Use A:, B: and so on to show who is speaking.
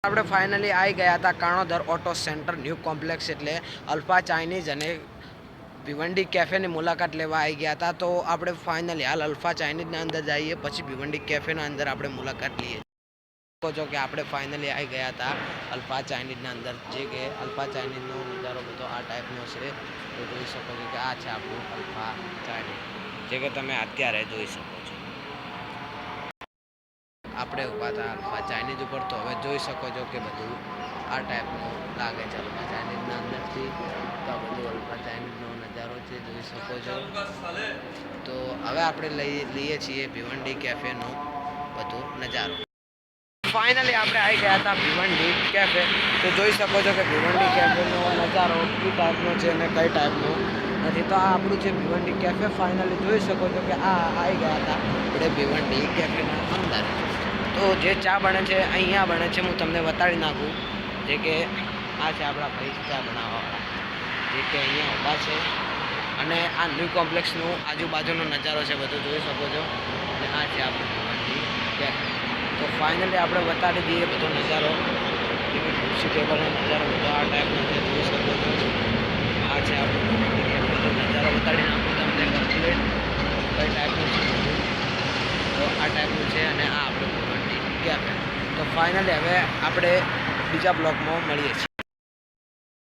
A: આપણે ફાઇનલી આવી ગયા હતા Kanodar auto centre new complex એટલે અલ્ફા ચાઇનીઝ અને ભિવંડી કેફેની મુલાકાત લેવા આવી ગયા હતા. તો આપણે ફાઇનલી હાલ અલ્ફા ચાઇનીઝના અંદર જઈએ પછી ભિવંડી કેફેના અંદર આપણે મુલાકાત લઈએ. જો કે આપણે ફાઇનલી આવી ગયા હતા અલ્ફા ચાઇનીઝના અંદર, જે કે અલ્ફા ચાઇનીઝનો નજારો બધો આ ટાઈપનો છે. તો જોઈ શકો છો કે આ છે આપણું અલ્ફા ચાઇનીઝ, જે કે તમે અત્યારે જોઈ શકો છો. આપણે ઊભા હતા અલ્ફા ચાઇનીઝ ઉપર. તો હવે જોઈ શકો છો કે બધું આ ટાઈપનું લાગે છે અલ્ફા ચાઇનીઝના અંદરથી. તો આ બધું અલ્ફા ચાઇનીઝનો નજારો છે, જોઈ શકો છો. તો હવે આપણે લઈએ છીએ ભિવંડી કેફેનો બધો નજારો. ફાઇનલી આપણે આવી ગયા હતા ભિવંડી કેફે. તો જોઈ શકો છો કે ભિવંડી કેફેનો નજારો કઈ ટાઈપનો છે અને કઈ ટાઈપનો નથી. તો આ આપણું છે ભિવંડી કેફે. ફાઇનલી જોઈ શકો છો કે આ આવી ગયા હતા આપણે ભિવંડી કેફેના અંદર. તો જે ચા બને છે અહીંયા બને છે, હું તમને બતાવી નાખું. જે કે આ છે આપણા ભાઈ ચા બનાવવાવાળા, જે કે અહીંયા ઊભા છે. અને આ ન્યૂ કોમ્પ્લેક્સનો આજુબાજુનો નજારો છે બધો જોઈ શકો છો. અને આ છે આપણું ભિવંડી કેફે. તો ફાઇનલી આપણે બતાવી દઈએ બધો નજારો. ખુરશી ટેબલનો નજારો બધો આ ટાઈપનો છે, જોઈ શકો છો. આ છે આપણું ભિવંડી કેફેનો નજારો બતાવી નાખું તમને કમ્પ્લીટ કઈ ટાઈપનું છે બધું. તો આ ટાઈપનું છે અને આ આપણું ભિવંડી કેફે. તો ફાઇનલી હવે આપણે બીજા બ્લોગમાં મળીએ છીએ.